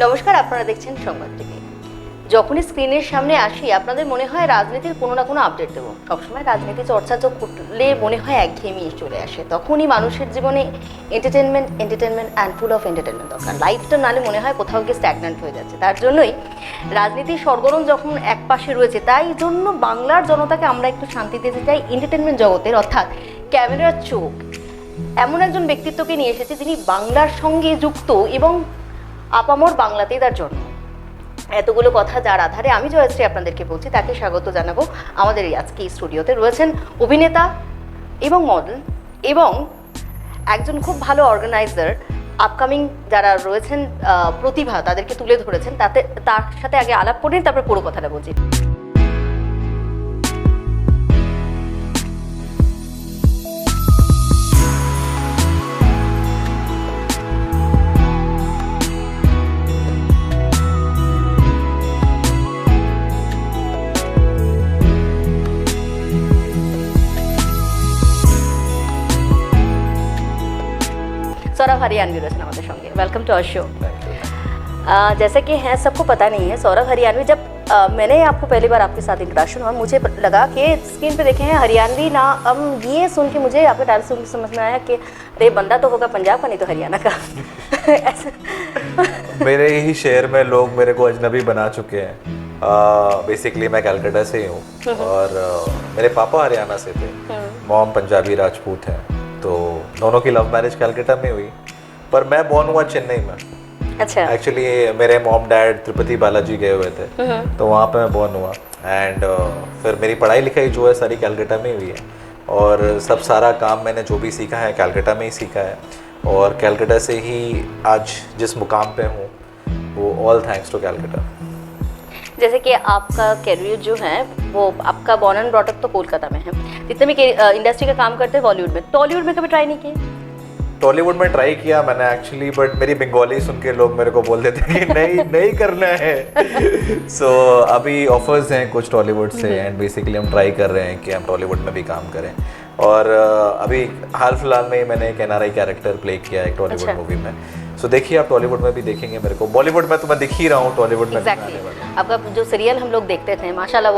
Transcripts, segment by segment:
নমস্কার, আপনারা দেখছেন সংবাদ টিভি। যখনই স্ক্রিনের সামনে আসি আপনাদের মনে হয় রাজনীতির কোনো না কোনো আপডেট দেবো। সবসময় রাজনীতি চর্চা করলে মনে হয় একঘেয়েমি চলে আসে। তখনই মানুষের জীবনে entertainment and full of entertainment দরকার। লাইফটা নালে মনে হয় কোথাও গিয়ে স্ট্যাগন্যান্ট হয়ে যাচ্ছে। তার জন্যই রাজনীতির সরগরম যখন এক পাশে রয়েছে, তাই জন্য বাংলার জনতাকে আমরা একটু শান্তি দিতে চাই এন্টারটেনমেন্ট জগতের, অর্থাৎ ক্যামেরার চোখ এমন একজন ব্যক্তিত্বকে নিয়ে এসেছে যিনি বাংলার সঙ্গে যুক্ত এবং আপামর বাংলাতেই তার জন্ম। এতগুলো কথা যার আধারে আমি জয়শ্রী আপনাদেরকে বলছি, তাকে স্বাগত জানাবো। আমাদের এই আজকে এই স্টুডিওতে রয়েছেন অভিনেতা এবং মডেল এবং একজন খুব ভালো অর্গানাইজার। আপকামিং যারা রয়েছেন প্রতিভা তাদেরকে তুলে ধরেছেন, তার সাথে আগে আলাপ করে নিন, তারপর পুরো কথাটা বলছি। सौरभ हरियाणवी रचना हमारे संगे, वेलकम टू आवर शो। जैसे कि है सबको पता नहीं है, सौरभ हरियाणवी, जब मैंने आपको पहली बार आपके साथ इंट्रोडक्शन हुआ, मुझे लगा कि स्क्रीन पे देखे हैं हरियाणवी ना, ये सुन के मुझे आपके डायलॉग सुन के समझ में आया कि अरे बंदा तो होगा पंजाब का, नहीं तो हरियाणा का। मेरे ही शहर में लोग मेरे को अजनबी बना चुके हैं। बेसिकली मैं कलकत्ता से ही हूँ और मेरे पापा हरियाणा से थे, मॉम पंजाबी राजपूत हैं, तो दोनों की लव मैरिज कलकत्ता में हुई, पर मैं बॉर्न हुआ चेन्नई में। अच्छा। एक्चुअली मेरे मॉम डैड तिरुपति बालाजी गए हुए थे, तो वहाँ पे मैं बॉर्न हुआ एंड फिर मेरी पढ़ाई लिखाई जो है सारी कलकत्ता में हुई है और सब सारा काम मैंने जो भी सीखा है कलकत्ता में ही सीखा है और कलकत्ता से ही आज जिस मुकाम पे हूँ वो ऑल थैंक्स टू कलकत्ता। जैसे कि आपका कैरियर जो है वो आपका बॉर्न एंड ब्रॉट अप तो कोलकाता में है, जितने भी इंडस्ट्री का काम करते हैं बॉलीवुड में, टॉलीवुड में कभी ट्राई नहीं किए? टॉलीवुड में ट्राई किया मैंने एक्चुअली, बट मेरी बंगाली सुन के लोग मेरे को बोल देते हैं कि नहीं नहीं करना है। सो अभी ऑफर्स हैं कुछ टॉलीवुड से एंड बेसिकली हम ट्राई कर रहे हैं कि हम टॉलीवुड में भी काम करें और अभी हाल फिलहाल में मैंने एक NRI कैरेक्टर प्ले किया है एक टॉलीवुड मूवी में। सो देखिए आप टॉलीवुड में भी देखेंगे मेरे को, बॉलीवुड में तो मैं दिख ही रहा हूँ, टॉलीवुड में एग्जैक्टली। आपका जो सीरियल हम लोग देखते थे माशाल्लाह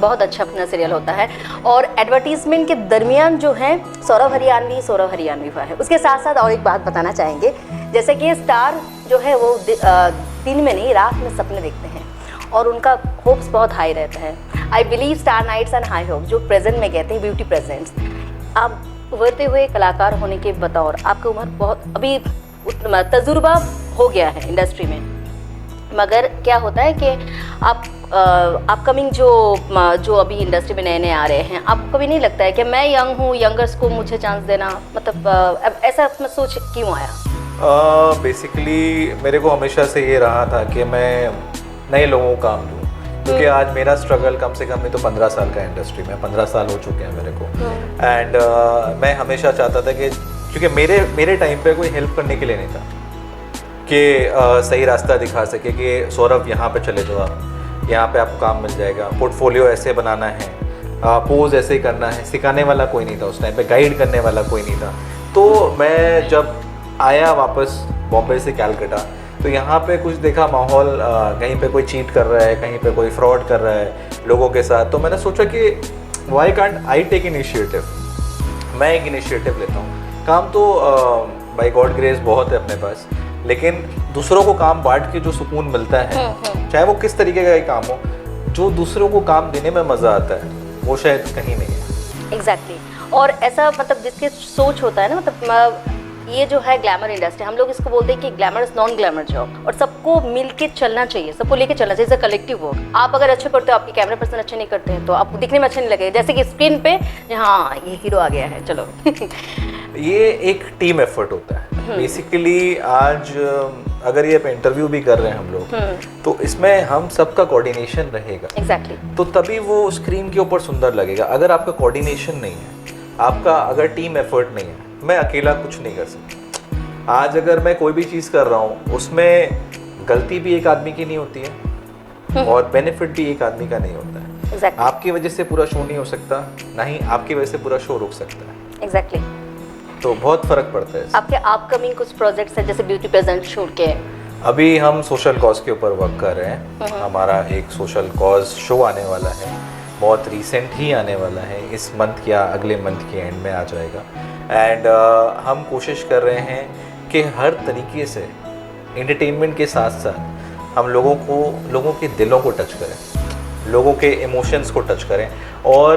बहुत अच्छा अपना सीरियल होता है और एडवर्टीजमेंट के दरमियान जो है सौरभ हरियाणवी है। उसके साथ साथ और एक बात बताना चाहेंगे, जैसे कि स्टार जो है वो दिन में नहीं रात में सपने देखते हैं और उनका होप्स बहुत हाई रहता है। I believe Star Nights and High Hope जो प्रेजेंट में कहते हैं ब्यूटी प्रेजेंट्स। आप उभरते हुए कलाकार होने के बतौर आपकी उम्र बहुत अभी तजुर्बा हो गया है इंडस्ट्री में, मगर क्या होता है कि आप अपकमिंग जो अभी इंडस्ट्री में नए आ रहे हैं, आपको कभी नहीं लगता है कि मैं यंग हूँ, यंगर्स को मुझे चांस देना, मतलब ऐसा सोच क्यों आया? बेसिकली मेरे को हमेशा से ये रहा था कि मैं नए लोगों को काम दूँ, क्योंकि आज मेरा स्ट्रगल कम से कम नहीं तो 15 साल का इंडस्ट्री में, 15 साल हो चुके हैं मेरे को एंड मैं हमेशा चाहता था कि क्योंकि मेरे टाइम पे कोई हेल्प करने के लिए नहीं था कि सही रास्ता दिखा सके कि सौरभ यहाँ पे चले जाओ, आप यहाँ पे आपको काम मिल जाएगा, पोर्टफोलियो ऐसे बनाना है, पोज ऐसे ही करना है, सिखाने वाला कोई नहीं था उस टाइम पे, गाइड करने वाला कोई नहीं था। तो मैं जब आया वापस बॉम्बे से कलकत्ता, तो यहाँ पे कुछ देखा माहौल, कहीं पे कोई चीट कर रहा है, कहीं पे कोई फ्रॉड कर रहा है लोगों के साथ, तो मैंने सोचा कि why can't I take initiative, मैं एक इनिशिएटिव लेता हूँ। काम तो बाय गॉड ग्रेस बहुत है अपने पास, लेकिन दूसरों को काम बांट के जो सुकून मिलता है, चाहे वो किस तरीके का ही काम हो, जो दूसरों को काम देने में मज़ा आता है वो शायद कहीं नहीं है। एग्जैक्टली। और ऐसा मतलब जिसके सोच होता है ना, मतलब ये जो है ग्लैमर इंडस्ट्री, हम लोग इसको बोलते हैं कि glamour is non glamour job, और सबको मिल के चलना चाहिए, सबको लेके चलना चाहिए, कलेक्टिव वर्क। आप अगर अच्छे करते हो, आपके कैमरा पर्सन अच्छे नहीं करते हैं तो आपको दिखने में अच्छा नहीं लगेगा, जैसे कि स्क्रीन पे हाँ ये हीरो आ गया है चलो। ये एक टीम एफर्ट होता है बेसिकली। आज अगर ये इंटरव्यू भी कर रहे हैं हम लोग, तो इसमें हम सबका कोऑर्डिनेशन रहेगा। एग्जैक्टली। तो तभी वो स्क्रीन के ऊपर सुंदर लगेगा। अगर आपका कोऑर्डिनेशन नहीं है, आपका अगर टीम एफर्ट नहीं है, मैं अकेला कुछ नहीं कर सकता। आज अगर मैं कोई भी चीज़ कर रहा हूँ, उसमें गलती भी एक आदमी की नहीं होती है और बेनिफिट भी एक आदमी का नहीं होता है। exactly. आपकी वजह से पूरा शो नहीं हो सकता, ना ही आपकी वजह से पूरा शो रुक सकता है। एग्जैक्टली। तो बहुत फर्क पड़ता है। आपके अपकमिंग कुछ प्रोजेक्ट्स हैं जैसे ब्यूटी प्रेजेंट छोड़ के, अभी हम सोशल कॉज के ऊपर वर्क कर रहे हैं। हमारा एक सोशल कॉज शो आने वाला है, बहुत रिसेंट ही आने वाला है, इस मंथ या अगले मंथ के एंड में आ जाएगा। एंड हम कोशिश कर रहे हैं कि हर तरीके से एंटरटेनमेंट के साथ साथ हम लोगों के दिलों को टच करें, लोगों के इमोशंस को टच करें। और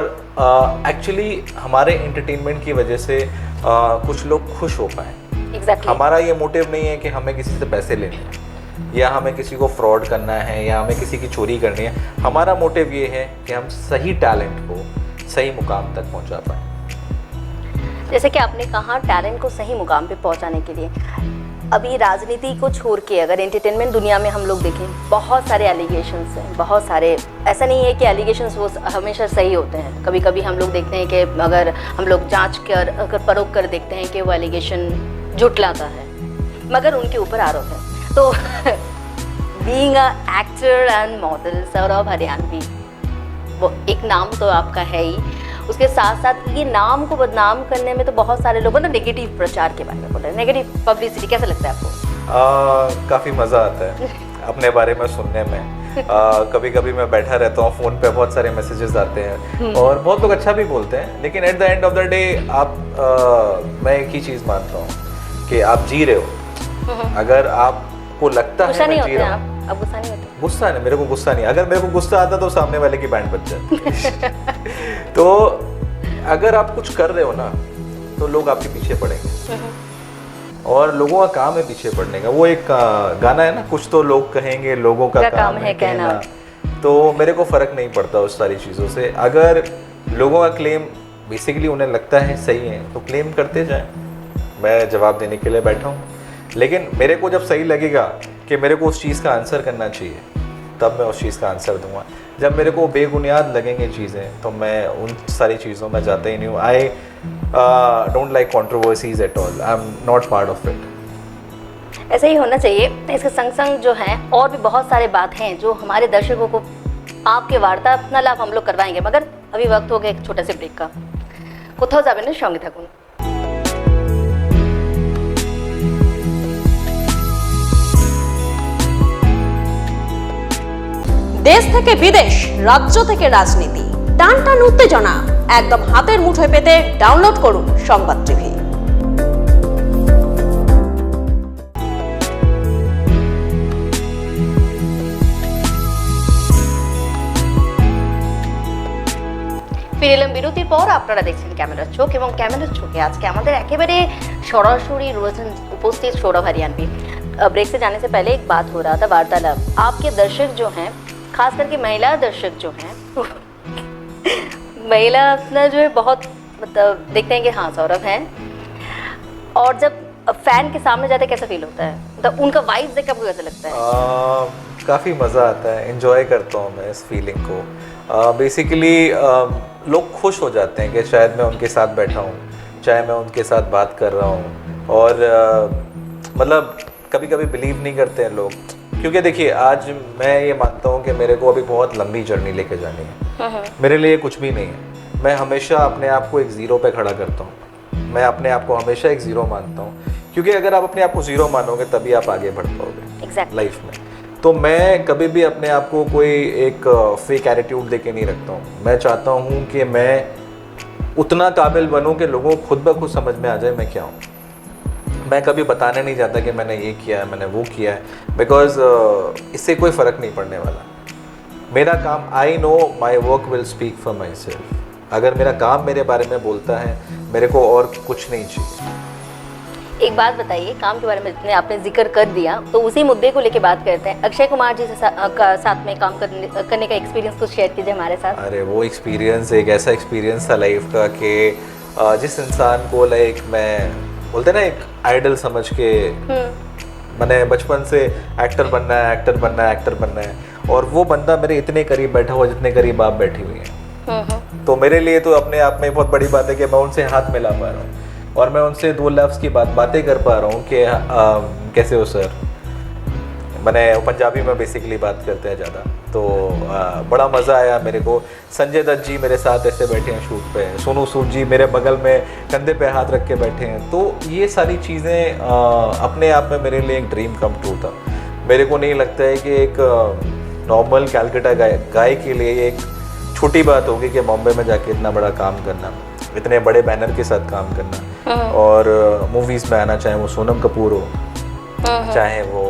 एक्चुअली हमारे एंटरटेनमेंट की वजह से कुछ लोग खुश हो पाएँ। Exactly. हमारा ये मोटिव नहीं है कि हमें किसी से पैसे लेने हैं या हमें किसी को फ्रॉड करना है या हमें किसी की चोरी करनी है। हमारा मोटिव ये है कि हम सही टैलेंट को सही मुकाम तक पहुंचा पाएँ। जैसे कि आपने कहा टैलेंट को सही मुकाम पे पहुंचाने के लिए, अभी राजनीति को छोड़ के अगर एंटरटेनमेंट दुनिया में हम लोग देखें, बहुत सारे एलिगेशंस हैं, बहुत सारे, ऐसा नहीं है कि एलिगेशंस वो हमेशा सही होते हैं। कभी कभी हम लोग देखते हैं कि अगर हम लोग जांच कर अगर परख कर देखते हैं कि वो एलिगेशन झुटलाता है, मगर उनके ऊपर आरोप है। तो being a actor and model Saurabh Haryanvi, वो एक नाम तो आपका है ही, उसके साथ साथ ये नाम को बदनाम करने में तो बहुत सारे लोग मतलब नेगेटिव प्रचार के बारे में बोल रहे हैं, नेगेटिव पब्लिसिटी, कैसा लगता है आपको? काफ़ी मज़ा आता है अपने बारे में सुनने में। कभी कभी मैं बैठा रहता हूँ, फ़ोन पे बहुत सारे मैसेजेस आते हैं और बहुत लोग अच्छा भी बोलते हैं, लेकिन eight the end of the day मैं एक ही चीज़ मानता हूँ कि आप जी रहे हो। अगर आपको लगता है मैं जी रहा हूँ, अब गुस्सा नहीं होता? गुस्सा नहीं, मेरे को गुस्सा नहीं। अगर मेरे को गुस्सा आता तो सामने वाले की बैंड बज जाती। तो अगर आप कुछ कर रहे हो ना तो लोग आपके पीछे पड़ेंगे और लोगों का काम है पीछे पड़ने का। वो एक गाना है ना, कुछ तो लोग कहेंगे, लोगों का काम है कहना। तो मेरे को फर्क नहीं पड़ता उस सारी चीज़ों से। अगर लोगों का क्लेम बेसिकली उन्हें लगता है सही है तो क्लेम करते जाएं, मैं जवाब देने के लिए बैठा हूँ। लेकिन मेरे को जब सही लगेगा कि मेरे को उस चीज़ का आंसर करना चाहिए तब मैं उस चीज़ का आंसर दूंगा। जब मेरे को बेबुनियाद लगेंगे चीज़ें तो मैं उन सारी चीज़ों में जाता ही नहीं हूँ। I don't like controversies at all, I am not part of it. ऐसा ही होना चाहिए। इसके संग संग जो है और भी बहुत सारे बात हैं जो हमारे दर्शकों को आपके वार्तालाप हम लोग करवाएंगे, मगर अभी वक्त हो गया एक छोटे से ब्रेक का। কোথাও যাবেন না, সঙ্গে থাকুন। দেশ থেকে বিদেশ, রাজ্য থেকে রাজনীতি, টান টান উত্তেজনা একদম হাতের মুঠোয় পেতে ডাউনলোড করুন সংবাদ টিভি। ফিরে এলাম বিরতির পর। আপনারা দেখছেন ক্যামেরার চোখ, এবং ক্যামেরার চোখে আজকে আমাদের একেবারে সরাসরি রয়েছেন उपस्थित सौरभ हरियाणवी। ब्रेक से जाने से पहले एक बात हो रहा था, वार्तालाप। आपके दर्शक जो हैं, खास करके महिला दर्शक जो हैं, महिला अपना जो है बहुत मतलब देखते हैं कि हाँ सौरभ हैं, और जब फैन के सामने जाते कैसा फील होता है, मतलब उनका वाइब्स देख आपको कैसा लगता है? काफ़ी मज़ा आता है, एंजॉय करता हूँ मैं इस फीलिंग को। बेसिकली लोग खुश हो जाते हैं कि शायद मैं उनके साथ बैठा हूँ, चाहे मैं उनके साथ बात कर रहा हूँ। और मतलब कभी कभी बिलीव नहीं करते हैं लोग, क्योंकि देखिए आज मैं ये मानता हूँ कि मेरे को अभी बहुत लंबी जर्नी लेके जानी है। मेरे लिए कुछ भी नहीं है। मैं हमेशा अपने आप को एक ज़ीरो पे खड़ा करता हूँ। मैं अपने आप को हमेशा एक ज़ीरो मानता हूँ, क्योंकि अगर आप अपने आप को ज़ीरो मानोगे तभी आप आगे बढ़ पाओगे लाइफ में। तो मैं कभी भी अपने आप को कोई एक फेक एटीट्यूड दे के नहीं रखता हूँ। मैं चाहता हूँ कि मैं उतना काबिल बनूँ कि लोगों को खुद ब खुद समझ में आ जाए मैं क्या हूँ। मैं कभी बताने नहीं चाहता कि मैंने ये किया है, मैंने वो किया है, बिकॉज इससे कोई फ़र्क नहीं पड़ने वाला। मेरा काम, I know my work will speak for my self. अगर मेरा काम मेरे बारे में बोलता है, मेरे को और कुछ नहीं चाहिए। एक बात बताइए, काम के बारे में जितने आपने जिक्र कर दिया तो उसी मुद्दे को लेके बात करते हैं। अक्षय कुमार जी से साथ में काम करने का एक्सपीरियंस कुछ शेयर कीजिए हमारे साथ। अरे वो एक्सपीरियंस एक ऐसा एक्सपीरियंस था लाइफ का कि जिस इंसान को लाइक मैं बोलते ना एक आइडल समझ के, मैंने बचपन से एक्टर बनना है, एक्टर बनना है, एक्टर बनना है, और वो बंदा मेरे इतने करीब बैठा हुआ जितने करीब आप बैठी हुई हैं। तो मेरे लिए तो अपने आप में बहुत बड़ी बात है कि मैं उनसे हाथ मिला पा रहा हूँ और मैं उनसे दो लफ्ज़ की बातें कर पा रहा हूँ कि कैसे हो सर। मैंने पंजाबी में बेसिकली बात करते हैं ज़्यादा, तो बड़ा मज़ा आया मेरे को। संजय दत्त जी मेरे साथ ऐसे बैठे हैं शूट पे, सोनू सूद जी मेरे बगल में कंधे पे हाथ रख के बैठे हैं। तो ये सारी चीज़ें अपने आप में मेरे लिए एक ड्रीम कम ट्रू था। मेरे को नहीं लगता है कि एक नॉर्मल कैलकाटा गाय के लिए ये एक छोटी बात होगी कि बॉम्बे में जाके इतना बड़ा काम करना, इतने बड़े बैनर के साथ काम करना, और मूवीज़ में आना, चाहे वो सोनम कपूर हो, चाहे वो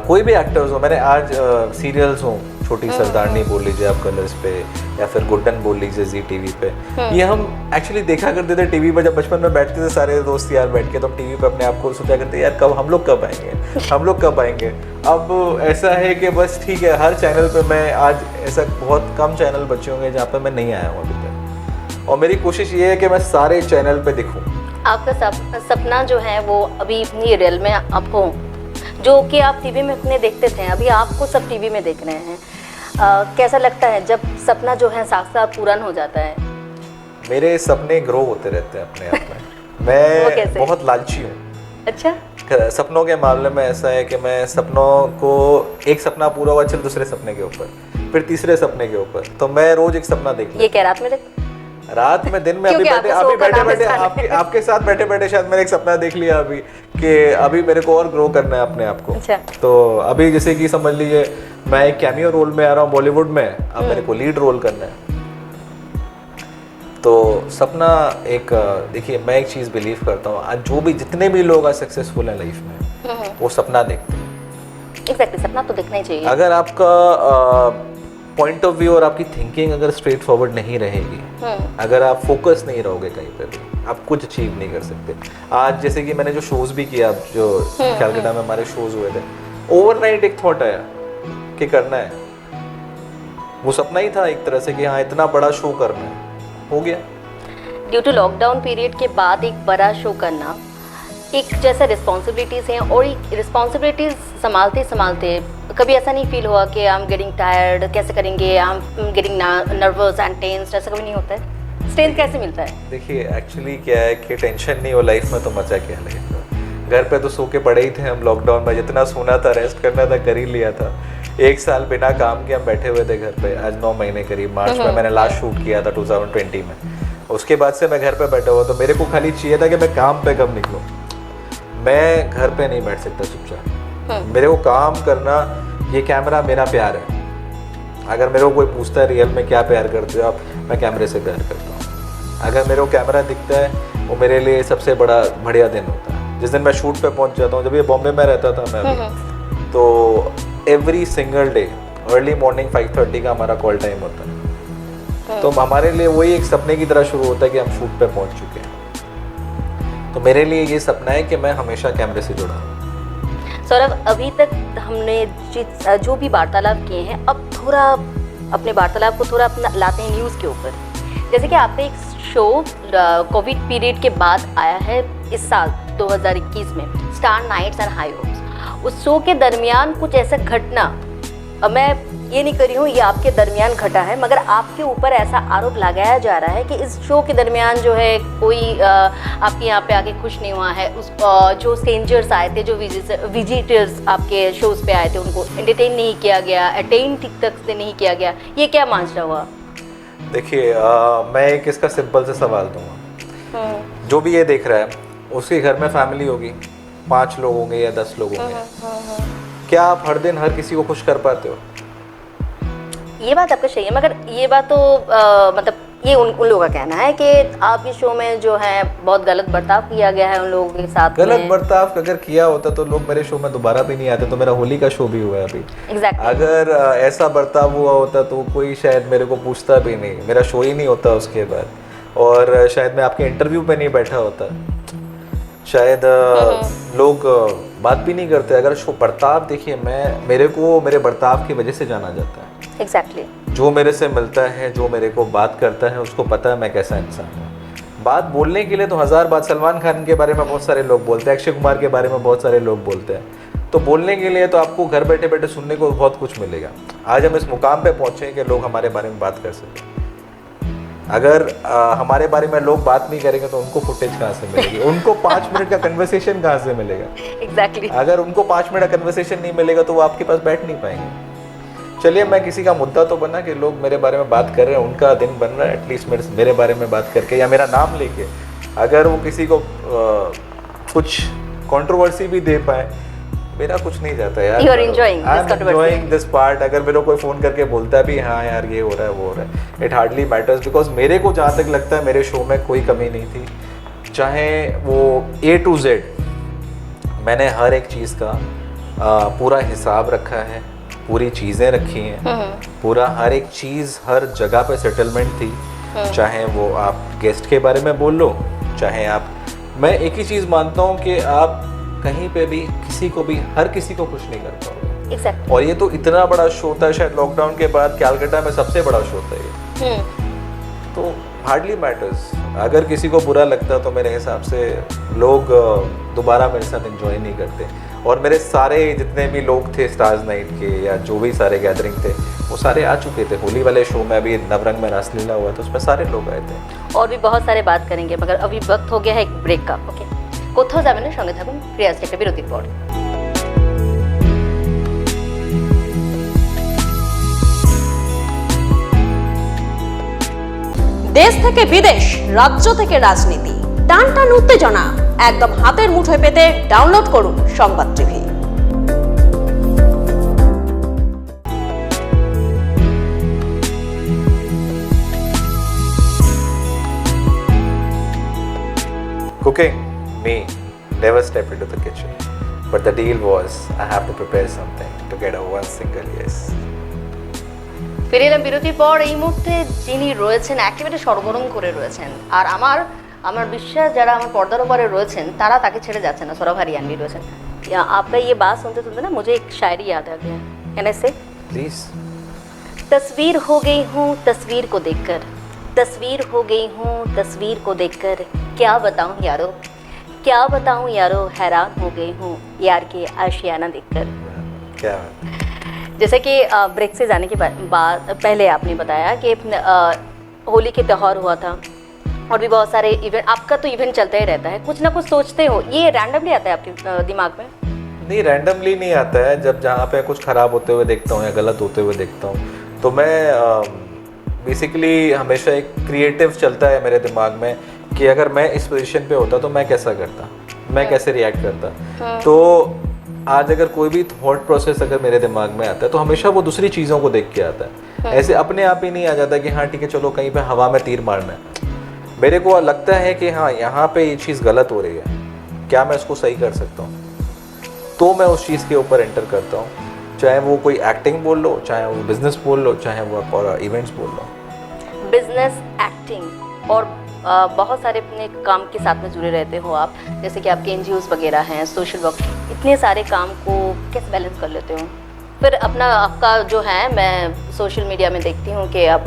कोई भी एक्टर्स हो। मैंने आज सीरियल्स हो, छोटी सरदारनी बोल लीजिए आप कलर्स पे, या फिर गुड्डन बोल लीजिए जी टीवी पे, ये हम एक्चुअली देखा करते थे टीवी पे। जब बचपन में बैठते थे सारे दोस्त यार बैठ के, तो हम टीवी पे अपने आप को सोचा करते यार कब हम लोग कब आएंगे, हम लोग कब आएंगे। अब ऐसा है कि बस ठीक है, हर चैनल पे मैं आज, ऐसा बहुत कम चैनल बचे होंगे जहाँ पे मैं नहीं आया हूँ अभी तक, और मेरी कोशिश ये है कि मैं सारे चैनल पे दिखूँ। आपका सपना जो है वो अभी इतनी रियल में आपको, जो कि आप टीवी में अपने देखते थे, अभी आपको सब टीवी में देख रहे हैं, कैसा लगता है जब सपना जो है साथ साथ पूरा हो जाता है? मेरे सपने ग्रो होते रहते हैं अपने आप में। मैं बहुत लालची हूँ। अच्छा। सपनों के मामले में ऐसा है कि मैं सपनों को, एक सपना पूरा हुआ, चल दूसरे सपने के ऊपर, फिर तीसरे सपने के ऊपर, तो मैं रोज एक सपना देख ये क्या रात में रात में दिन में अभी बैठे आपके साथ बैठे शायद मैंने एक सपना देख लिया अभी कि अभी मेरे को और ग्रो करना है अपने आप को। अच्छा। तो अभी जैसे कि समझ लीजिए मैं एक कैमियो रोल में आ रहा हूँ बॉलीवुड में, अब मेरे को लीड रोल करना है। तो सपना एक, देखिए मैं एक चीज़ बिलीव करता हूँ, आज जो भी जितने भी लोग आज सक्सेसफुल हैं लाइफ में, वो सपना देखते हैं। एग्जैक्टली, सपना तो देखना ही चाहिए। अगर आपका पॉइंट ऑफ व्यू और आपकी थिंकिंग अगर स्ट्रेट फॉरवर्ड नहीं रहेगी, अगर आप फोकस नहीं रहोगे कहीं पे भी, आप कुछ अचीव नहीं कर सकते। आज जैसे कि मैंने जो शोज भी किया, जो कैलकाटा में हमारे शोज हुए थे, ओवरनाइट एक थॉट आया कि करना है, वो सपना ही था एक तरह से कि हाँ इतना बड़ा शो करना है, हो गया। ड्यू टू लॉकडाउन पीरियड के बाद एक बड़ा शो करना एक जैसा रिस्पॉन्सिबिलिटीज़ हैं, और रिस्पॉन्सिबिलिटीज़ संभालते संभालते कभी ऐसा नहीं फील हुआ कि आई एम गेटिंग टायर्ड, कैसे करेंगे, I am getting nervous and tensed, ऐसा कभी नहीं होता है? स्ट्रेंथ कैसे मिलता है? देखिए एक्चुअली क्या है कि टेंशन नहीं हो लाइफ में तो मजा क्या लाइफ में। घर पे तो सो के पड़े ही थे हम लॉकडाउन में, जितना सोना था रेस्ट करना था कर ही लिया था। एक साल बिना काम के हम बैठे हुए थे घर पे, आज 9 महीने करीब। मार्च में मैंने लास्ट शूट किया था 2020 में, उसके बाद से मैं घर पे बैठा हुआ, तो मेरे को खाली चाहिए था कि मैं काम पे कब निकलूँ। मैं घर पे नहीं बैठ सकता चुपचाप, मेरे को काम करना, ये कैमरा मेरा प्यार है। अगर मेरे को कोई पूछता है रियल में क्या प्यार करते हो आप, मैं कैमरे से प्यार करता हूँ। अगर मेरे को कैमरा दिखता है वो मेरे लिए सबसे बढ़िया दिन होता है। जिस दिन मैं शूट पे पहुँच जाता हूँ, जब ये बॉम्बे में रहता था मैं अभी, तो every single day early morning 5:30 का हमारा कॉल टाइम होता है। तो हमारे लिए वही एक सपने की तरह शुरू होता है कि हम शूट पे पहुँच चुके हैं। तो मेरे लिए ये सपना है कि मैं हमेशा कैमरे से जुड़ा हूँ। सौरभ, अभी तक हमने जो भी वार्तालाप किए हैं, अब थोड़ा अपने वार्तालाप को थोड़ा अपना लाते हैं न्यूज़ के ऊपर। जैसे कि आपका एक शो कोविड पीरियड के बाद आया है इस साल 2021 में, Star Nights and High Hopes. उस शो के दरमियान कुछ ऐसा घटना, मैं ये नहीं कर रही हूँ ये आपके दरमियान घटा है, मगर आपके ऊपर ऐसा आरोप लगाया जा रहा है कि इस शो के दरमियान जो है कोई आपके यहाँ पे आके खुश नहीं हुआ है। उस जो स्ट्रेंजर्स आए थे, जो विजिटर्स आपके शोज़ पे आए थे, उनको एंटरटेन नहीं किया गया, अटेंड ठीक तक से नहीं किया गया, ये क्या मांझा हुआ? देखिए मैं एक इसका सिंपल से सवाल दूंगा। जो भी ये देख रहा है उसके घर में फैमिली होगी, 5 लोग होंगे या 10 लोग होंगे, क्या आप हर दिन हर किसी को खुश कर पाते हो? ये बात आपका सही है, मगर ये बात तो मतलब ये उन लोगों का कहना है कि आपके शो में जो है बहुत गलत बर्ताव किया गया है उन लोगों के साथ। गलत बर्ताव अगर किया होता तो लोग मेरे शो में दोबारा भी नहीं आते। तो मेरा होली का शो भी हुआ है अभी। Exactly. अगर ऐसा बर्ताव हुआ होता तो कोई शायद मेरे को पूछता भी नहीं, मेरा शो ही नहीं होता उसके बाद, और शायद मैं आपके इंटरव्यू पे नहीं बैठा होता, शायद लोग बात भी नहीं करते। अगर शो बर्ताव, देखिए मेरे को मेरे बर्ताव की वजह से जाना जाता है। Exactly. जो मेरे से मिलता है, जो मेरे को बात करता है, उसको पता है मैं कैसा इंसान हूँ। बात बोलने के लिए तो 1000 बात, सलमान खान के बारे में बहुत सारे लोग बोलते हैं, अक्षय कुमार के बारे में बहुत सारे लोग बोलते हैं। तो बोलने के लिए तो आपको घर बैठे बैठे सुनने को बहुत कुछ मिलेगा। आज हम इस मुकाम पे पहुँचे कि लोग हमारे बारे में बात कर सकें। अगर हमारे बारे में लोग बात नहीं करेंगे तो उनको फुटेज कहाँ से मिलेगी, उनको 5 मिनट का कन्वर्सेशन कहाँ से मिलेगा? Exactly. अगर उनको 5 मिनट का कन्वर्सेशन नहीं मिलेगा तो वो आपके पास बैठ नहीं पाएंगे। चलिए मैं किसी का मुद्दा तो बना कि लोग मेरे बारे में बात कर रहे हैं, उनका दिन बन रहा है एटलीस्ट मेरे बारे में बात करके या मेरा नाम लेके। अगर वो किसी को कुछ कंट्रोवर्सी भी दे पाए मेरा कुछ नहीं जाता यार। You are enjoying this I'm controversy. enjoying this part। अगर मेरे को कोई फ़ोन करके बोलता है भी हाँ यार ये हो रहा है वो हो रहा है, इट हार्डली मैटर्स, बिकॉज मेरे को जहाँ तक लगता है मेरे शो में कोई कमी नहीं थी। चाहे वो A to Z, मैंने हर एक चीज़ का पूरा हिसाब रखा है, पूरी चीज़ें रखी हैं, पूरा हर एक चीज़ हर जगह पे सेटलमेंट थी। चाहे वो आप गेस्ट के बारे में बोल लो, चाहे आप, मैं एक ही चीज़ मानता हूँ कि आप कहीं पे भी किसी को भी, हर किसी को खुश नहीं कर पाओगे। एग्जैक्ट। और ये तो इतना बड़ा शो था, शायद लॉकडाउन के बाद कैलकाटा में सबसे बड़ा शो था ये। तो हार्डली मैटर्स। अगर किसी को बुरा लगता तो मेरे हिसाब से लोग दोबारा मेरे साथ एंजॉय नहीं करते। और मेरे सारे जितने भी लोग थे स्टार्स नाइट के या जो भी सारे गैदरिंग थे वो सारे आ चुके थे। होली वाले शो में अभी नवरंग में रासलीला हुआ तो उसमें सारे लोग आए थे। और भी बहुत सारे बात करेंगे, मगर अभी वक्त हो गया है एक ब्रेक का। ओके, কোথাও যাবেন না, সঙ্গে থাকুন ক্রিয়াজ একটা বিরতির পর। দেশ থেকে বিদেশ, রাজ্য থেকে রাজনীতি, টান টান উত্তেজনা একদম হাতের মুঠোয় পেতে ডাউনলোড করুন সংবাদ TV. Cooking, me, never stepped into the kitchen. But the deal was, I have to prepare something to get a one single yes. ফিরে এলাম বিরতির পর। এই মুহূর্তে যিনি রয়েছেন একেবারে সরগরম করে রয়েছেন, আর আমার বিশ্বাস যারা আমার পর্দার ওপরে রয়েছেন তারা তাকে ছেড়ে যাচ্ছে না। সৌরভ हरियाणवी রয়েছেন। आपका ये बात सुनते सुनते ना मुझे एक शायरी याद आ गया। कैन आई से? Please. तस्वीर हो गई हूँ तस्वीर को देखकर, तस्वीर हो गई हूँ तस्वीर को देखकर, क्या बताऊँ यारो, क्या बताऊँ यारो, हैरान हो गई हूँ यार के आशियाना देखकर। क्या? जैसे कि ब्रेक से जाने के बाद पहले आपने बताया कि होली के त्यौहार हुआ था और भी बहुत सारे इवेंट, आपका तो इवेंट चलता ही रहता है, कुछ ना कुछ सोचते हो, ये रैंडमली आता है आपके दिमाग में? नहीं, रैंडमली नहीं आता है। जब जहाँ पे कुछ ख़राब होते हुए देखता हूँ या गलत होते हुए देखता हूँ तो मैं बेसिकली हमेशा एक क्रिएटिव चलता है मेरे दिमाग में कि अगर मैं इस पोजीशन पे होता तो मैं कैसा करता, मैं कैसे रिएक्ट करता। तो आज अगर कोई भी थॉट प्रोसेस अगर मेरे दिमाग में आता है तो हमेशा वो दूसरी चीज़ों को देख के आता है। ऐसे अपने आप ही नहीं आ जाता कि हाँ ठीक है चलो कहीं पे हवा में तीर मारना है। मेरे को लगता है कि हाँ यहाँ पे ये चीज़ गलत हो रही है, क्या मैं इसको सही कर सकता हूँ, तो मैं उस चीज़ के ऊपर एंटर करता हूँ। चाहे वो कोई एक्टिंग बोल लो, चाहे वो बिजनेस बोल लो, चाहे वो इवेंट्स बोल लो। बिजनेस, एक्टिंग और बहुत सारे अपने काम के साथ में जुड़े रहते हो आप, जैसे कि आपके एनजीओज वगैरह हैं, सोशल वर्क, इतने सारे काम को कैसे बैलेंस कर लेते हो? फिर अपना आपका जो है, मैं सोशल मीडिया में देखती हूँ कि आप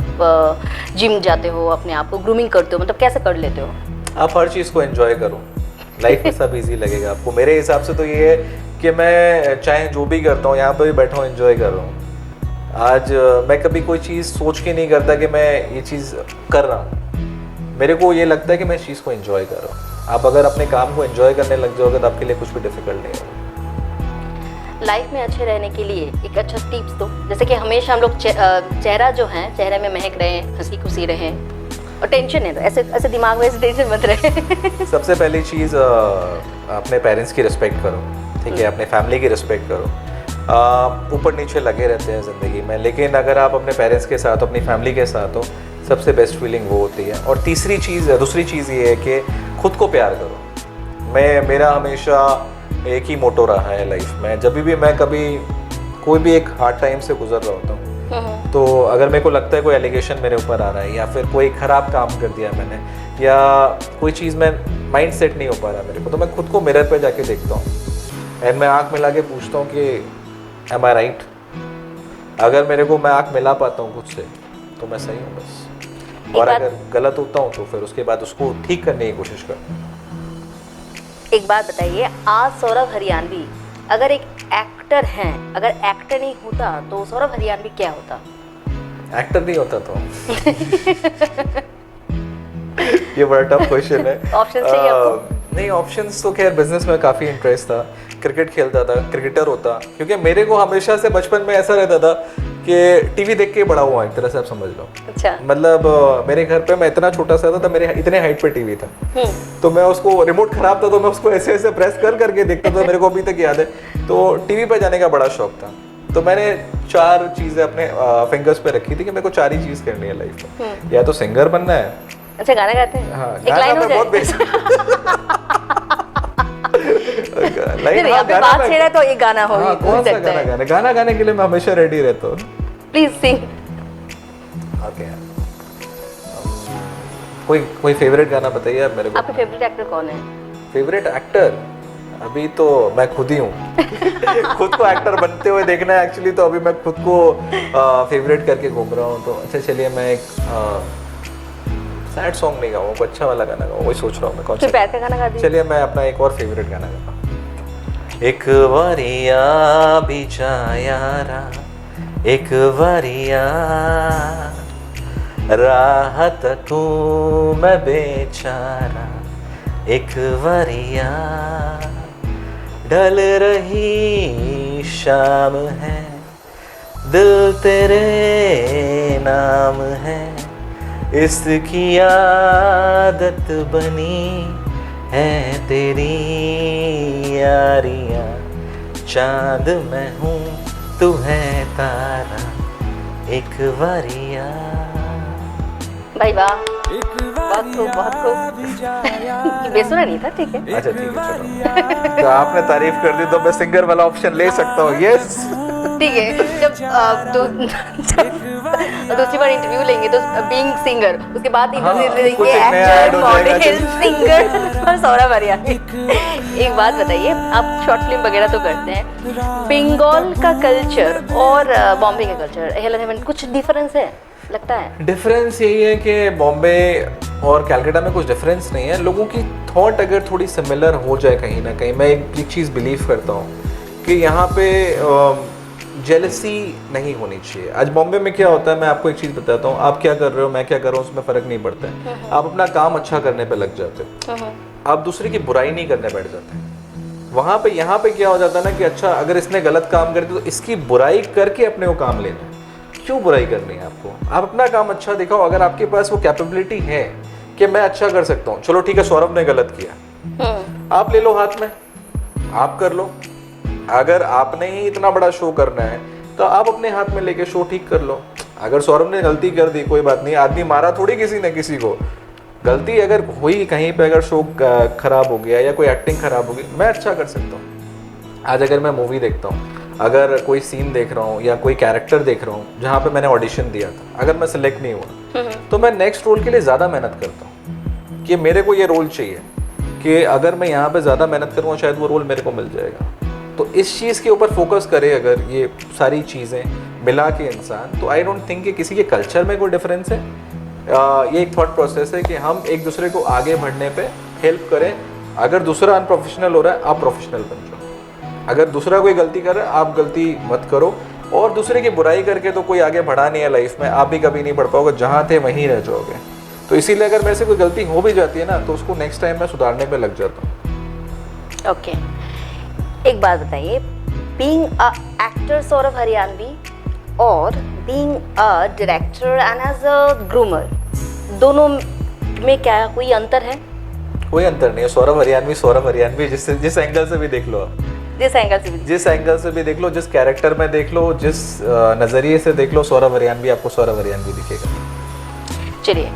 जिम जाते हो, अपने आप को ग्रूमिंग करते हो, मतलब कैसे कर लेते हो? आप हर चीज़ को एंजॉय करो, लाइफ में सब इजी लगेगा आपको। मेरे हिसाब से तो ये है कि मैं चाहे जो भी करता हूँ यहाँ पर भी बैठा हूँ एंजॉय कर रहा हूँ। आज मैं कभी कोई चीज़ सोच के नहीं करता कि मैं ये चीज़ कर रहा हूँ। मेरे को ये लगता है कि मैं इस चीज़ को एंजॉय कर रहा हूँ। आप अगर अपने काम को एंजॉय करने लग जाओगे तो आपके लिए कुछ भी डिफिकल्ट नहीं होगा। लाइफ में अच्छे रहने के लिए एक अच्छा टिप्स दो, जैसे कि हमेशा हम लोग चेहरा जो है, चेहरे में महक रहे, हंसी खुशी रहे और टेंशन नहीं, ऐसे ऐसे दिमाग में ऐसे टेंशन मत रहे। सबसे पहली चीज़ अपने पेरेंट्स की रिस्पेक्ट करो, ठीक है, अपने फैमिली की रिस्पेक्ट करो। ऊपर नीचे लगे रहते हैं ज़िंदगी में, लेकिन अगर आप अपने पेरेंट्स के साथ, अपनी फैमिली के साथ हो, सबसे बेस्ट फीलिंग वो होती है। और दूसरी चीज़ ये है कि खुद को प्यार करो। मेरा हमेशा एक ही मोटो रहा है लाइफ में। जब भी मैं कभी कोई भी एक हार्ड टाइम से गुजर रहा होता हूँ तो अगर मेरे को लगता है कोई एलिगेशन मेरे ऊपर आ रहा है या फिर कोई ख़राब काम कर दिया मैंने या कोई चीज़ में माइंड सेट नहीं हो पा रहा मेरे को, तो मैं खुद को मिरर पे जाके देखता हूँ एंड मैं आँख मिला के पूछता हूँ कि एम आई राइट। अगर मैं आँख मिला पाता हूँ खुद से तो मैं सही हूँ बस। और अगर गलत होता हूँ तो फिर उसके बाद उसको ठीक करने की कोशिश करता हूँ। एक बात बताइए, आज सौरभ हरियाणवी अगर एक एक्टर हैं, अगर एक्टर नहीं होता तो सौरभ हरियाणवी क्या होता? एक्टर नहीं होता तो ये बड़ा टफ क्वेश्चन है। ऑप्शन चाहिए आपको? नहीं, ऑप्शंस तो खैर बिजनेस में काफ़ी इंटरेस्ट था, क्रिकेट खेलता था, क्रिकेटर होता, क्योंकि मेरे को हमेशा से बचपन में ऐसा रहता था कि टीवी देख के बड़ा हुआ एक तरह से, आप समझ लो। अच्छा। मतलब मेरे घर पे मैं इतना छोटा सा था, मेरे इतने हाइट पे टीवी था, तो मैं उसको, रिमोट खराब था तो मैं उसको ऐसे ऐसे प्रेस कर करके देखता था, मेरे को अभी तक याद है। तो टीवी पे जाने का बड़ा शौक था, तो मैंने 4 चीजें अपने फिंगर्स पे रखी थी कि मेरे को 4 ही चीज करनी है लाइफ में। या तो सिंगर बनना है। अच्छा, गाना गाते हैं? हाँ, एक लाइन हो मैं बहुत जाए। नहीं, नहीं, अभी बात छेड़ा तो एक गाना हो हाँ, कौन सा गाना गाने के लिए मैं हमेशा रेडी रहता हूँ। Please sing. ओके, कोई फेवरेट गाना बताइए आप मेरे को। आपका फेवरेट एक्टर कौन है? फेवरेट एक्टर अभी तो मैं खुद ही हूँ। खुद को एक्टर बनते हुए देखना है एक्चुअली, तो अभी मैं खुद को फेवरेट करके घूम रहा हूँ। तो अच्छा चलिए, मैं एक सैड सॉन्ग नहीं गाऊँ, अच्छा वाला गाना गाऊँ, वही सोच रहा हूँ मैं कौन सा। प्यार का गाना गा दीजिए। चलिए मैं अपना एक और फेवरेट गाना गाता हूँ। एक वरिया बिचा यारा, एक वरिया राहत तू मैं बेचारा, एक वरिया ढल रही शाम है, दिल तेरे नाम है, इसकी आदत बनी है तेरी यारियां, चांद मैं हूँ तू है तारा, एक वरिया। भाई वाह, बहुत खूब। बेसुरा नहीं था, ठीक है। अच्छा ठीक है, चलो। तो आपने तारीफ कर दी तो मैं सिंगर वाला ऑप्शन ले सकता हूँ। यस ठीक है। जब दूसरी बार इंटरव्यू लेंगे तो बीइंग सिंगर, उसके बाद इंटरव्यू लेंगे एक्टर, मॉडल, सिंगर और सौरभ हरियाणवी। एक बात बताइए, आप शॉर्ट फिल्म वगैरह तो करते हैं, बंगाल का कल्चर और बॉम्बे का कल्चर कुछ डिफरेंस है लगता है? डिफरेंस यही है कि बॉम्बे और कलकत्ता में कुछ डिफरेंस नहीं है। लोगों की थॉट अगर थोड़ी सिमिलर हो जाए कहीं ना कहीं, मैं एक चीज़ बिलीव करता हूँ कि यहाँ पे जेलसी नहीं होनी चाहिए। आज बॉम्बे में क्या होता है, मैं आपको एक चीज़ बताता हूँ, आप क्या कर रहे हो मैं क्या कर रहा हूँ उसमें फ़र्क नहीं पड़ता है। आप अपना काम अच्छा करने पे लग जाते हो, आप दूसरे की बुराई नहीं करने बैठ जाते हैं। वहाँ पे यहाँ पे क्या हो जाता है ना कि अच्छा अगर इसने गलत काम कर दिया तो इसकी बुराई करके अपने को काम लेना है। क्यों बुराई करनी है आपको? आप अपना काम अच्छा दिखाओ। अगर आपके पास वो कैपेबिलिटी है कि मैं अच्छा कर सकता हूँ, चलो ठीक है सौरभ ने गलत किया, आप ले लो हाथ में, आप कर लो। अगर आपने ही इतना बड़ा शो करना है तो आप अपने हाथ में लेके शो ठीक कर लो। अगर सौरभ ने गलती कर दी कोई बात नहीं, आदमी मारा थोड़ी किसी ने किसी को। गलती अगर हुई कहीं पे, अगर शो खराब हो गया या कोई एक्टिंग खराब हो गई, मैं अच्छा कर सकता हूँ। आज अगर मैं मूवी देखता हूँ, अगर कोई सीन देख रहा हूँ या कोई कैरेक्टर देख रहा हूँ जहाँ पे मैंने ऑडिशन दिया था, अगर मैं सिलेक्ट नहीं हुआ तो मैं नेक्स्ट रोल के लिए ज़्यादा मेहनत करता हूँ कि मेरे को ये रोल चाहिए, कि अगर मैं यहाँ पे ज़्यादा मेहनत करूँगा शायद वो रोल मेरे को मिल जाएगा। तो इस चीज़ के ऊपर फोकस करे अगर ये सारी चीज़ें मिला के इंसान, तो आई डोंट थिंक कि किसी के कल्चर में कोई डिफरेंस है। ये एक थॉट प्रोसेस है कि हम एक दूसरे को आगे बढ़ने पे हेल्प करें। अगर दूसरा अनप्रोफेशनल हो रहा है, आप प्रोफेशनल बन जाओ। अगर दूसरा कोई गलती कर रहा है, आप गलती मत करो। और दूसरे की बुराई करके तो कोई आगे बढ़ा नहीं है लाइफ में, आप भी कभी नहीं बढ़ पाओगे, जहाँ थे वहीं रह जाओगे। तो इसीलिए अगर मेरे से कोई गलती हो भी जाती है ना, तो उसको नेक्स्ट टाइम मैं सुधारने पे लग जाता हूँ। ओके, एक बात बताइए, being a actor Saurabh Haryanvi और being a director and as a groomer, दोनों में क्या कोई अंतर है? कोई अंतर नहीं है। सौरभ हरियाणवी जिस एंगल से भी देख लो आप, जिस एंगल से भी देख लो, जिस कैरेक्टर में देख लो, जिस नज़रिए से देख लो, सौरभ हरियाणवी आपको सौरभ हरियाणवी दिखेगा। चलिए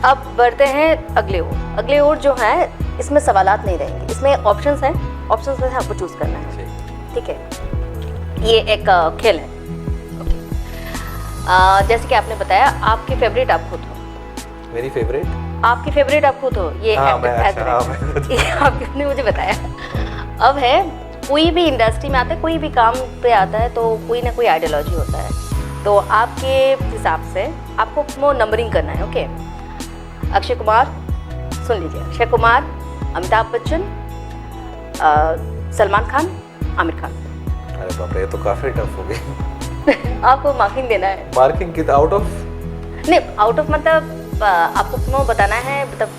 अब बढ़ते हैं अगले ओर जो है, इसमें सवालात नहीं रहेंगे, इसमें ऑप्शंस हैं, ऑप्शंस में से आपको चूज करना है, ठीक है? ये एक खेल है। जैसे कि आपने बताया आपके फेवरेट आप खुद हो। मेरी फेवरेट? आपकी फेवरेट आप खुद हो, ये आपने मुझे बताया। अब है, कोई भी इंडस्ट्री में आता है, कोई भी काम पे आता है, तो कोई ना कोई आइडियोलॉजी होता है। तो आपके हिसाब से आपको वो नंबरिंग करना है, ओके? अक्षय कुमार, सुन लीजिए, अक्षय कुमार, अमिताभ बच्चन, सलमान खान, आमिर खान। अरे बाप रे, ये तो काफी टफ हो गई। आपको मार्किंग देना है। मार्किंग कितना? Out of? नहीं, आउट ऑफ मतलब आपको क्यों बताना है, मतलब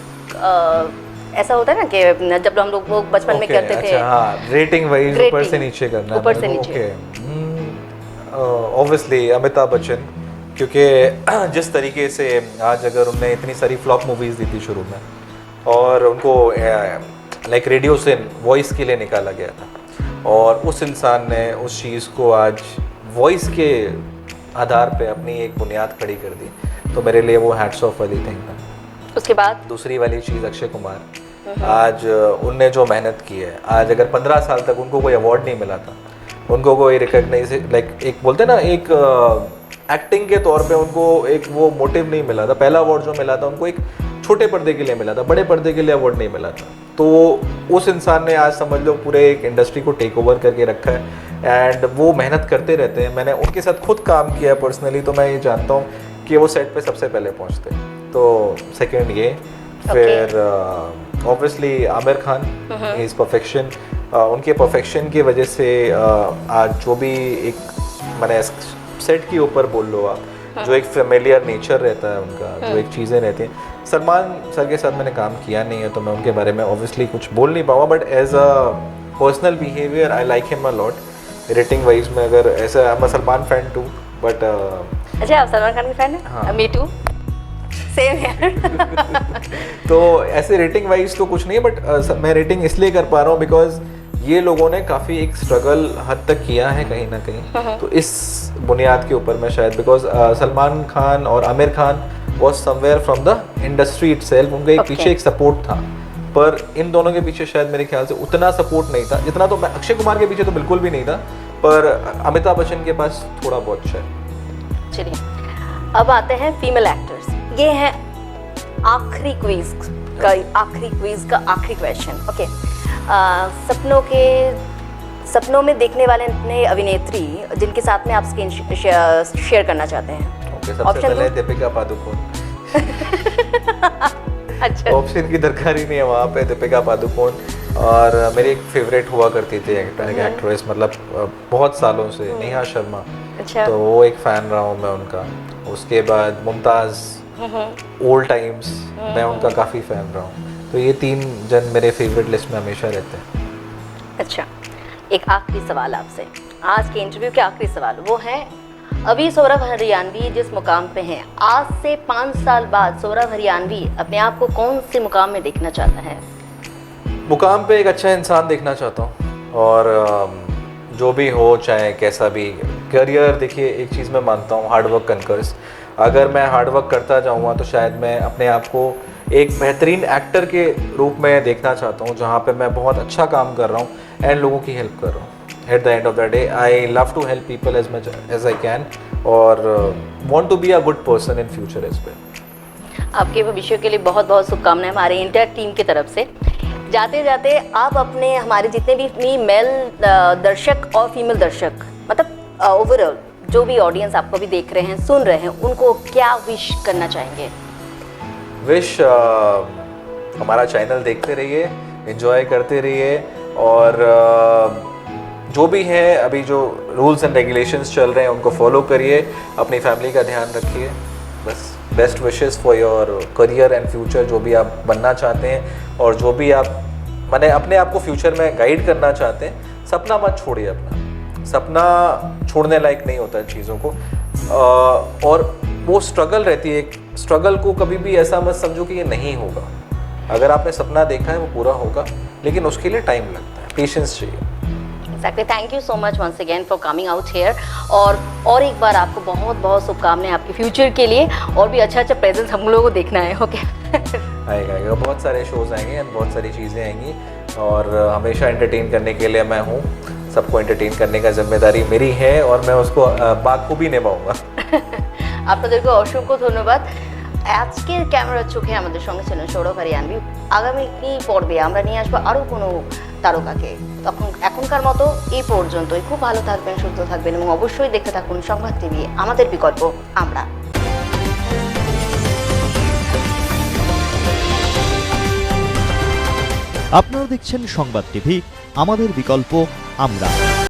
ऐसा होता है ना कि जब हम लोग वो बचपन में करते थे। अच्छा, हाँ, रेटिंग वाइज ऊपर से नीचे करना है। ऊपर से नीचे। ऑब्वियसली अमिताभ बच्चन, क्योंकि जिस तरीके से आज अगर उनने इतनी सारी फ्लॉप मूवीज़ दी थी शुरू में और उनको लाइक रेडियो से वॉइस के लिए निकाला गया था और उस इंसान ने उस चीज़ को आज वॉइस के आधार पे अपनी एक बुनियाद खड़ी कर दी, तो मेरे लिए वो हैट्स ऑफ वाली थिंग था। उसके बाद दूसरी वाली चीज़ अक्षय कुमार, आज उनने जो मेहनत की है, आज अगर 15 साल तक उनको कोई अवार्ड नहीं मिला था, उनको कोई रिकॉग्नाइज लाइक एक बोलते ना एक एक्टिंग के तौर पे उनको एक वो मोटिव नहीं मिला था। पहला अवार्ड जो मिला था उनको एक छोटे पर्दे के लिए मिला था, बड़े पर्दे के लिए अवार्ड नहीं मिला था। तो उस इंसान ने आज समझ लो पूरे एक इंडस्ट्री को टेक ओवर करके रखा है एंड वो मेहनत करते रहते हैं। मैंने उनके साथ खुद काम किया है पर्सनली, तो मैं ये जानता हूँ कि वो सेट पे सबसे पहले पहुँचते हैं। तो सेकेंड ये, फिर obviously Aamir Khan is perfection. उनके परफेक्शन की वजह से आज जो भी एक मैंने सेट के ऊपर बोल लो आप, जो एक फेमिलियर नेचर रहता है उनका, जो एक चीज़ें रहती हैं। सलमान सर के साथ मैंने काम किया नहीं है तो मैं उनके बारे में ऑब्वियसली कुछ बोल नहीं पाऊँगा, but as a personal behaviour I like him a lot. Rating wise में अगर ऐसा, I am a Salman fan too, but अच्छा आप सलमान खान के फैन हैं? हाँ। मी टू, सेम यार। तो ऐसे रेटिंग वाइज तो कुछ नहीं है, बट मैं रेटिंग इसलिए कर पा रहा हूँ बिकॉज ये लोगों ने काफ़ी एक स्ट्रगल हद तक किया है कहीं ना कहीं। तो इस बुनियाद के ऊपर मैं शायद बिकॉज सलमान खान और Aamir Khan was somewhere from the industry itself, उनके एक पीछे एक सपोर्ट था, पर इन दोनों के पीछे शायद मेरे ख्याल से उतना सपोर्ट नहीं था जितना तो अक्षय कुमार के पीछे तो बिल्कुल भी नहीं था, पर अमिताभ बच्चन के पास थोड़ा बहुत शायद। चलिए अब आते हैं फीमेल एक्टर्स। ये है आखिरी क्विज का आखिरी क्वेश्चन। ओके, सपनों में देखने वाले नए अभिनेत्री जिनके साथ में आप स्क्रीन शेयर करना चाहते हैं। ओके, सबसे पहले दीपिका पादुकोण। अच्छा, ऑप्शन की दरकार ही नहीं है वहाँ पे, दीपिका पादुकोण। और मेरी एक फेवरेट हुआ करती थी एक्ट्रेस, मतलब बहुत सालों से, नेहा शर्मा। अच्छा, तो वो एक फ़ैन रहा हूँ मैं उनका। उसके बाद मुमताज़, ओल्ड टाइम्स, मैं उनका काफ़ी फ़ैन रहा हूँ। तो ये 3 जन मेरे फेवरेट लिस्ट में हमेशा रहते हैं। अच्छा, एक आखिरी सवाल आपसे, आज के इंटरव्यू के आखिरी सवाल वो है, अभी सौरभ हरियाणवी जिस मुकाम पे हैं, आज से 5 साल बाद सौरभ हरियाणवी अपने आप को कौन से मुकाम में देखना चाहता है? मुकाम पे एक अच्छा इंसान देखना चाहता हूँ, और जो भी हो, चाहे कैसा भी करियर, देखिए एक चीज़ मैं मानता हूँ, हार्ड वर्क कनकर्स। अगर मैं हार्ड वर्क करता जाऊँगा तो शायद मैं अपने आप को एक बेहतरीन एक्टर के रूप में देखना चाहता हूँ, जहाँ पे मैं बहुत अच्छा काम कर रहा हूँ एंड लोगों की हेल्प कर रहा हूँ। At the end of the day I love to help people as much as I can, और want to be a good person in future as well. आपके भविष्य के लिए बहुत बहुत शुभकामनाएं हमारे इंटर टीम की तरफ से। जाते जाते आप अपने हमारे जितने भी मेल दर्शक और फीमेल दर्शक, मतलब ओवरऑल जो भी ऑडियंस आपको भी देख रहे हैं, सुन रहे हैं, उनको क्या विश करना चाहेंगे? विश हमारा चैनल देखते रहिए, एंजॉय करते रहिए, और जो भी है अभी जो रूल्स एंड रेगुलेशंस चल रहे हैं उनको फॉलो करिए, अपनी फैमिली का ध्यान रखिए। बस best wishes for your career and future, जो भी आप बनना चाहते हैं और जो भी आप माने अपने आप को फ्यूचर में गाइड करना चाहते हैं, सपना मत छोड़िए। अपना सपना छोड़ने लायक नहीं होता है चीज़ों को, और वो स्ट्रगल रहती है। स्ट्रगल को कभी भी ऐसा मत समझो कि ये नहीं होगा। अगर आपने सपना देखा है वो पूरा होगा, लेकिन उसके लिए टाइम लगता है, पेशेंस चाहिए। Exactly. Thank you so much once again for coming out here. और एक बार आपको बहुत बहुत शुभकामनाएं आपके फ्यूचर के लिए, और भी अच्छा अच्छा प्रेजेंस हम लोगों को देखना है। ओके आएगा, बहुत सारे शोज आएंगे, बहुत सारी चीज़ें आएंगी, और हमेशा एंटरटेन करने के लिए मैं हूँ। सबको एंटरटेन करने का जिम्मेदारी मेरी है, और मैं उसको बाखूबी निभाऊंगा। আপনাদেরকে অসংখ্য ধন্যবাদ। আজকের ক্যামেরার চোখে আমাদের সঙ্গে ছিলেন সৌরভ হরিয়াণবী। আগামী কি পর্বে আমরা নিয়ে আসবো আরও কোনো তারকাকে। তখন এখনকার মতো এই পর্যন্তই। খুব ভালো থাকবেন, সুস্থ থাকবেন, এবং অবশ্যই দেখতে থাকুন সংবাদ টিভি, আমাদের বিকল্প আমরা। আপনারা দেখছেন সংবাদ টিভি, আমাদের বিকল্প আমরা।